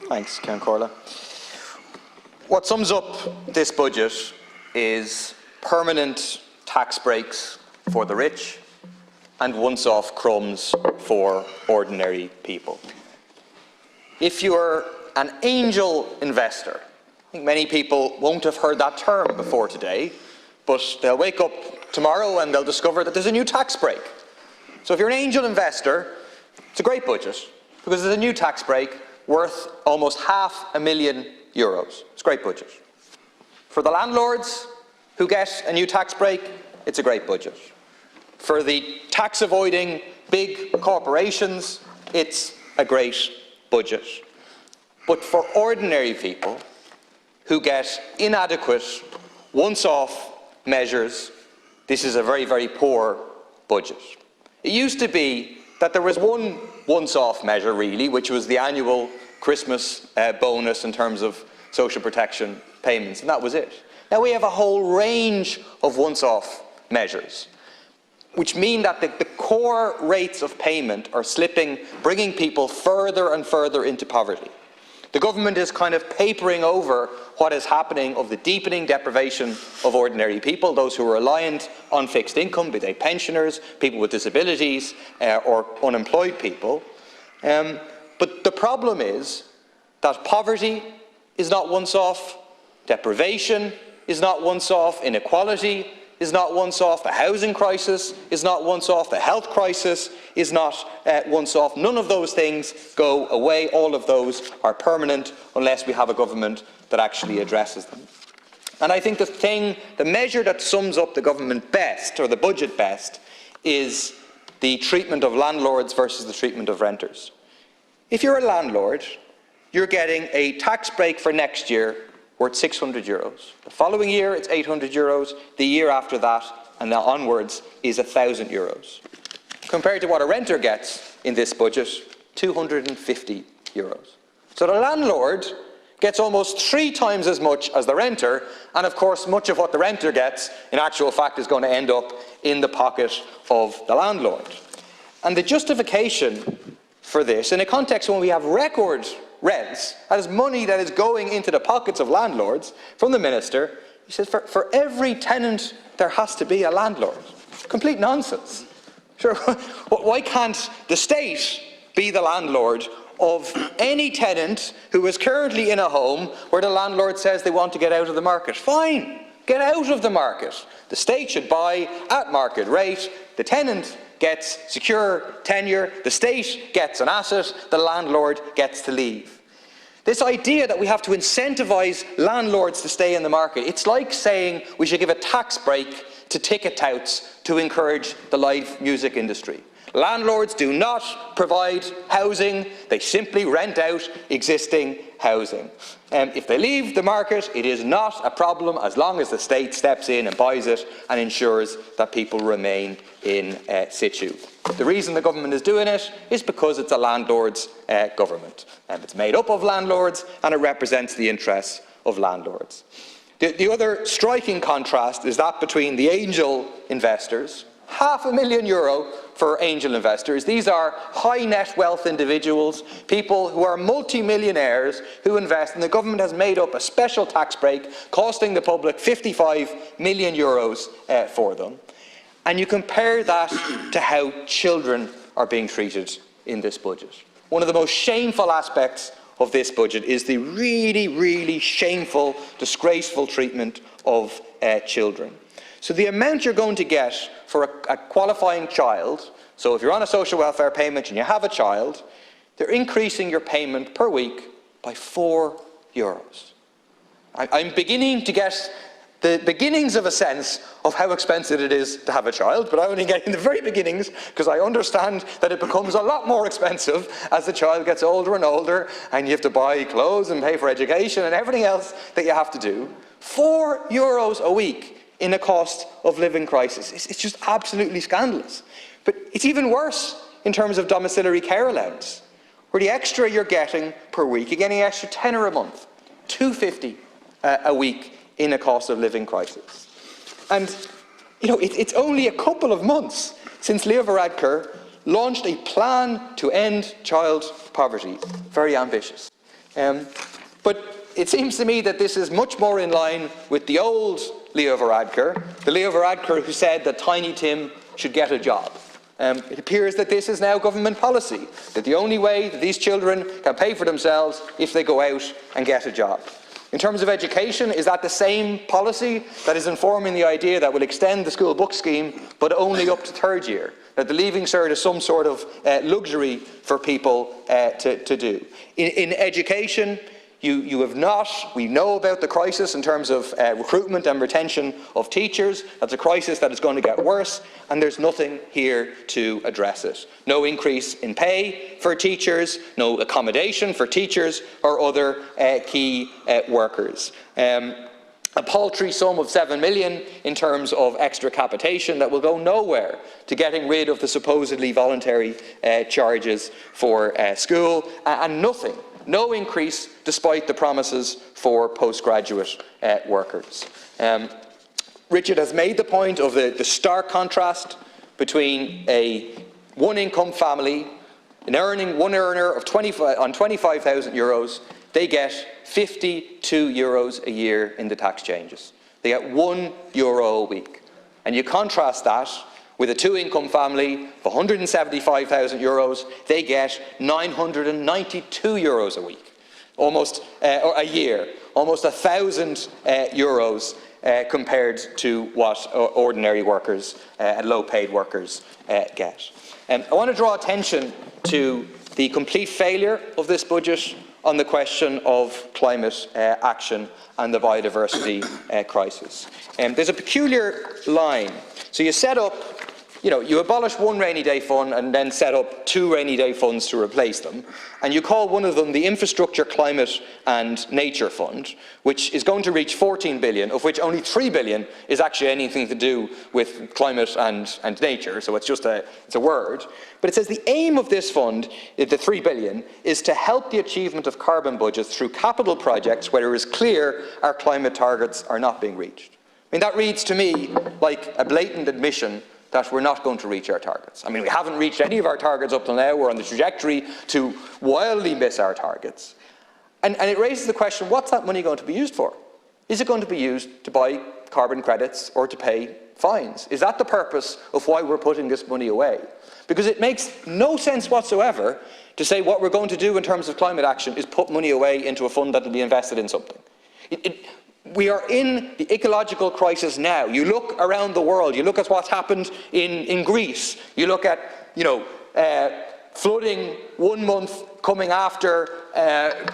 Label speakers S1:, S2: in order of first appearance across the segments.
S1: Thanks, Ceann Comhairle. What sums up this budget is permanent tax breaks for the rich and once-off crumbs for ordinary people. If you're an angel investor, I think many people won't have heard that term before today, but they'll wake up tomorrow and they'll discover that there's a new tax break. So if you're an angel investor, it's a great budget because there's a new tax break worth almost €500,000. It's a great budget. For the landlords who get a new tax break, it's a great budget. For the tax-avoiding big corporations, it's a great budget. But for ordinary people who get inadequate, once-off measures, this is a very, very poor budget. It used to be that there was one once-off measure, really, which was the annual Christmas bonus in terms of social protection payments, and that was it. Now we have a whole range of once-off measures, which mean that the core rates of payment are slipping, bringing people further and further into poverty. The government is kind of papering over what is happening of the deepening deprivation of ordinary people, those who are reliant on fixed income, be they pensioners, people with disabilities, or unemployed people. But the problem is that poverty is not once-off, deprivation is not once-off, inequality is not once-off, the housing crisis is not once-off, the health crisis is not once-off. None of those things go away. All of those are permanent unless we have a government that actually addresses them. And I think the measure that sums up the government best, or the budget best, is the treatment of landlords versus the treatment of renters. If you're a landlord, you're getting a tax break for next year worth €600. The following year, it's €800. The year after that, and now onwards, is €1,000. Compared to what a renter gets in this budget, €250. So the landlord gets almost 3 times as much as the renter, and of course much of what the renter gets, in actual fact, is going to end up in the pocket of the landlord. And the justification for this, in a context when we have record rents, that is money that is going into the pockets of landlords, from the minister, he says for every tenant there has to be a landlord. Complete nonsense. Sure, why can't the state be the landlord of any tenant who is currently in a home where the landlord says they want to get out of the market? Fine, get out of the market. The state should buy at market rate, the tenant gets secure tenure, the state gets an asset, the landlord gets to leave. This idea that we have to incentivise landlords to stay in the market, it's like saying we should give a tax break to ticket touts to encourage the live music industry. Landlords do not provide housing, they simply rent out existing housing. If they leave the market, it is not a problem as long as the state steps in and buys it and ensures that people remain in situ. The reason the government is doing it is because it's a landlord's government. It's made up of landlords and it represents the interests of landlords. The other striking contrast is that between the angel investors, €500,000 for angel investors. These are high net wealth individuals, people who are multi-millionaires who invest, and the government has made up a special tax break costing the public €55 million for them. And you compare that to how children are being treated in this budget. One of the most shameful aspects of this budget is the really, really shameful, disgraceful treatment of children. So the amount you're going to get for a qualifying child, so if you're on a social welfare payment and you have a child, they're increasing your payment per week by €4. I'm beginning to get the beginnings of a sense of how expensive it is to have a child, but I'm only getting the very beginnings because I understand that it becomes a lot more expensive as the child gets older and older and you have to buy clothes and pay for education and everything else that you have to do. €4 a week in a cost of living crisis. It's just absolutely scandalous. But it's even worse in terms of domiciliary care allowance, where the extra you're getting per week, you're getting an extra tenner a month, €250 a week in a cost of living crisis. And you know, it's only a couple of months since Leo Varadkar launched a plan to end child poverty. Very ambitious. But it seems to me that this is much more in line with the old Leo Varadkar, the Leo Varadkar who said that Tiny Tim should get a job. It appears that this is now government policy, that the only way that these children can pay for themselves if they go out and get a job. In terms of education, is that the same policy that is informing the idea that we'll extend the school book scheme, but only up to third year? That the Leaving Cert is some sort of luxury for people to do. In education, you have not, we know about the crisis in terms of recruitment and retention of teachers. That's a crisis that is going to get worse, and there's nothing here to address it. No increase in pay for teachers, no accommodation for teachers or other key workers. A paltry sum of 7 million in terms of extra capitation that will go nowhere to getting rid of the supposedly voluntary charges for school, and nothing. No increase despite the promises for postgraduate workers. Richard has made the point of the stark contrast between a one-income family, one earner of 25,000 euros, they get 52 euros a year in the tax changes. They get €1 a week. And you contrast that with a two-income family of 175,000 euros, they get 992 euros a week, almost a year, almost 1,000 euros compared to what ordinary workers and low-paid workers get. I want to draw attention to the complete failure of this budget on the question of climate action and the biodiversity crisis. There's a peculiar line. So you set up, you abolish one rainy day fund and then set up 2 rainy day funds to replace them. And you call one of them the Infrastructure, Climate and Nature Fund, which is going to reach 14 billion, of which only 3 billion is actually anything to do with climate and nature. So it's just it's a word. But it says the aim of this fund, the 3 billion, is to help the achievement of carbon budgets through capital projects where it is clear our climate targets are not being reached. I mean, that reads to me like a blatant admission that we're not going to reach our targets. I mean, we haven't reached any of our targets up till now. We're on the trajectory to wildly miss our targets. And it raises the question, what's that money going to be used for? Is it going to be used to buy carbon credits or to pay fines? Is that the purpose of why we're putting this money away? Because it makes no sense whatsoever to say what we're going to do in terms of climate action is put money away into a fund that will be invested in something. We are in the ecological crisis now. You look around the world, you look at what's happened in Greece, you look at, flooding 1 month coming after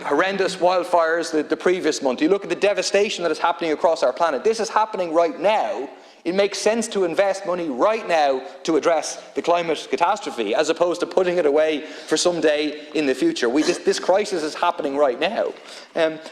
S1: horrendous wildfires the previous month. You look at the devastation that is happening across our planet. This is happening right now. It makes sense to invest money right now to address the climate catastrophe, as opposed to putting it away for some day in the future. This crisis is happening right now.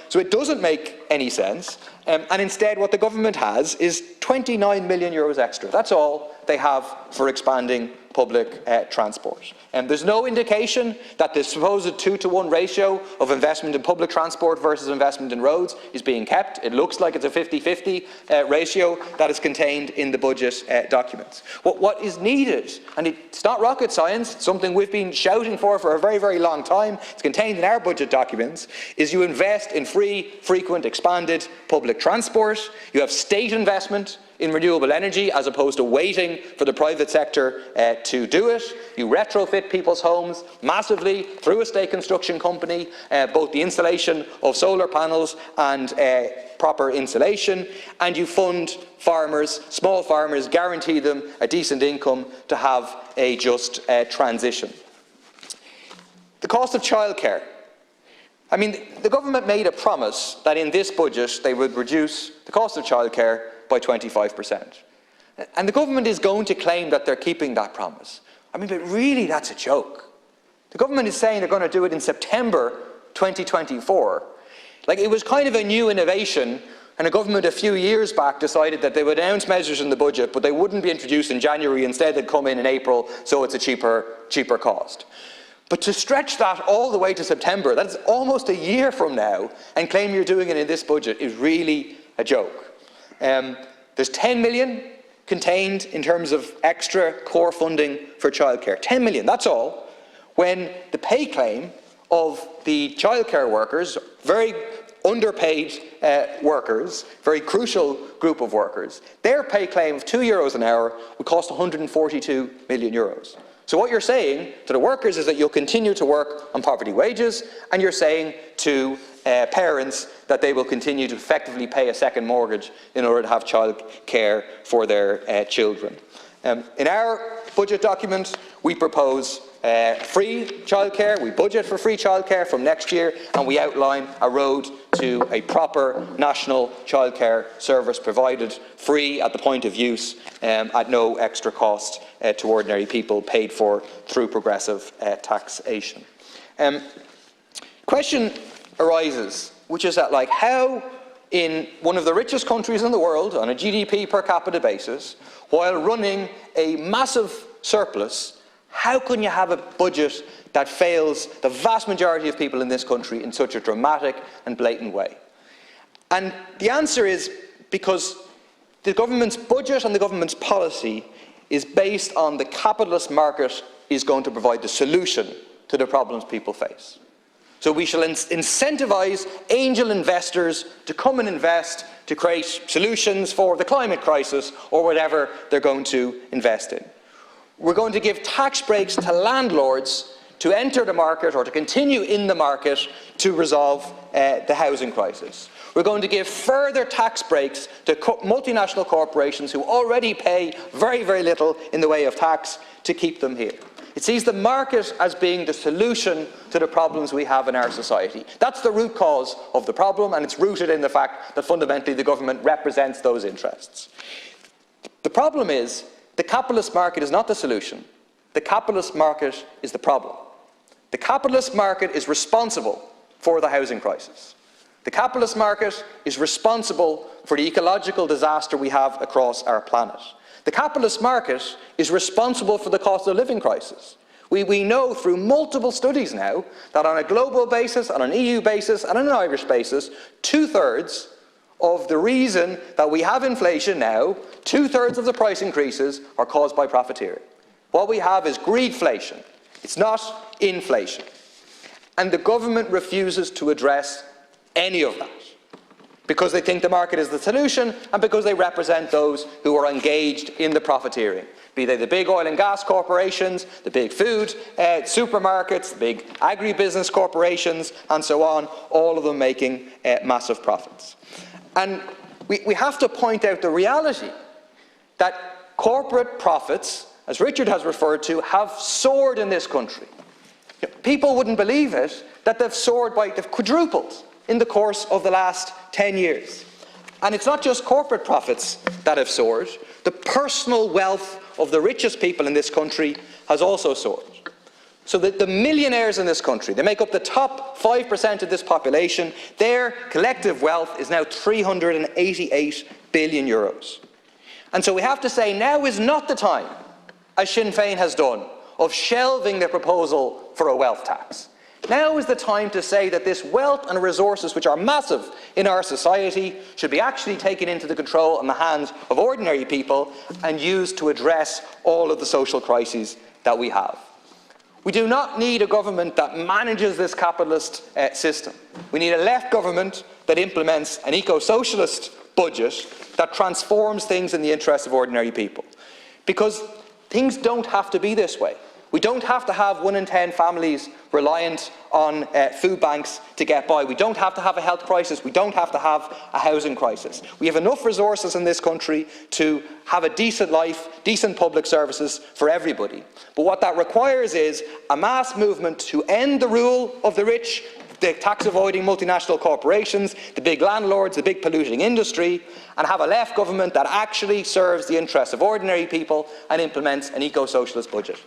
S1: So it doesn't make any sense. And instead, what the government has is 29 million euros extra. That's all they have for expanding public transport. There's no indication that the supposed 2-to-1 ratio of investment in public transport versus investment in roads is being kept. It looks like it's a 50-50 ratio that is contained in the budget documents. What is needed, and it's not rocket science, it's something we've been shouting for a very, very long time, it's contained in our budget documents, is you invest in free, frequent, expanded public transport, you have state investment in renewable energy as opposed to waiting for the private sector to do it. You retrofit people's homes massively through a state construction company, both the installation of solar panels and proper insulation, and you fund farmers, small farmers, guarantee them a decent income to have a just transition. The cost of childcare. I mean, the government made a promise that in this budget they would reduce the cost of childcare by 25%. And the government is going to claim that they're keeping that promise. I mean, but really that's a joke. The government is saying they're going to do it in September 2024. Like, it was kind of a new innovation, and a government a few years back decided that they would announce measures in the budget, but they wouldn't be introduced in January. Instead, they'd come in April, so it's a cheaper cost. But to stretch that all the way to September, that's almost a year from now, and claim you're doing it in this budget is really a joke. There's 10 million contained in terms of extra core funding for childcare. 10 million, that's all. When the pay claim of the childcare workers, very underpaid workers, very crucial group of workers, their pay claim of €2 an hour would cost 142 million euros. So what you're saying to the workers is that you'll continue to work on poverty wages, and you're saying to parents that they will continue to effectively pay a second mortgage in order to have childcare for their children. In our budget document, we propose free childcare. We budget for free childcare from next year, and we outline a road to a proper national childcare service provided free at the point of use at no extra cost to ordinary people, paid for through progressive taxation. Question arises, which is that, like, how in one of the richest countries in the world on a GDP per capita basis, while running a massive surplus, how can you have a budget that fails the vast majority of people in this country in such a dramatic and blatant way? And the answer is because the government's budget and the government's policy is based on the capitalist market is going to provide the solution to the problems people face. So we shall incentivise angel investors to come and invest to create solutions for the climate crisis or whatever they're going to invest in. We're going to give tax breaks to landlords to enter the market or to continue in the market to resolve the housing crisis. We're going to give further tax breaks to multinational corporations who already pay very, very little in the way of tax to keep them here. It sees the market as being the solution to the problems we have in our society. That's the root cause of the problem, and it's rooted in the fact that fundamentally the government represents those interests. The problem is, the capitalist market is not the solution. The capitalist market is the problem. The capitalist market is responsible for the housing crisis. The capitalist market is responsible for the ecological disaster we have across our planet. The capitalist market is responsible for the cost of living crisis. We know through multiple studies now that on a global basis, on an EU basis, and on an Irish basis, 2/3 of the reason that we have inflation now, 2/3 of the price increases are caused by profiteering. What we have is greedflation. It's not inflation. And the government refuses to address any of that because they think the market is the solution and because they represent those who are engaged in the profiteering, be they the big oil and gas corporations, the big food supermarkets, the big agribusiness corporations, and so on, all of them making massive profits. And we have to point out the reality that corporate profits, as Richard has referred to, have soared in this country. People wouldn't believe it, that they've quadrupled in the course of the last 10 years. And it's not just corporate profits that have soared. The personal wealth of the richest people in this country has also soared. So that the millionaires in this country, they make up the top 5% of this population, their collective wealth is now 388 billion euros. And so we have to say now is not the time, as Sinn Féin has done, of shelving the proposal for a wealth tax. Now is the time to say that this wealth and resources, which are massive in our society, should be actually taken into the control and the hands of ordinary people and used to address all of the social crises that we have. We do not need a government that manages this capitalist system. We need a left government that implements an eco-socialist budget that transforms things in the interest of ordinary people. Because things don't have to be this way. We don't have to have 1 in 10 families reliant on food banks to get by. We don't have to have a health crisis. We don't have to have a housing crisis. We have enough resources in this country to have a decent life, decent public services for everybody. But what that requires is a mass movement to end the rule of the rich, the tax-avoiding multinational corporations, the big landlords, the big polluting industry, and have a left government that actually serves the interests of ordinary people and implements an eco-socialist budget.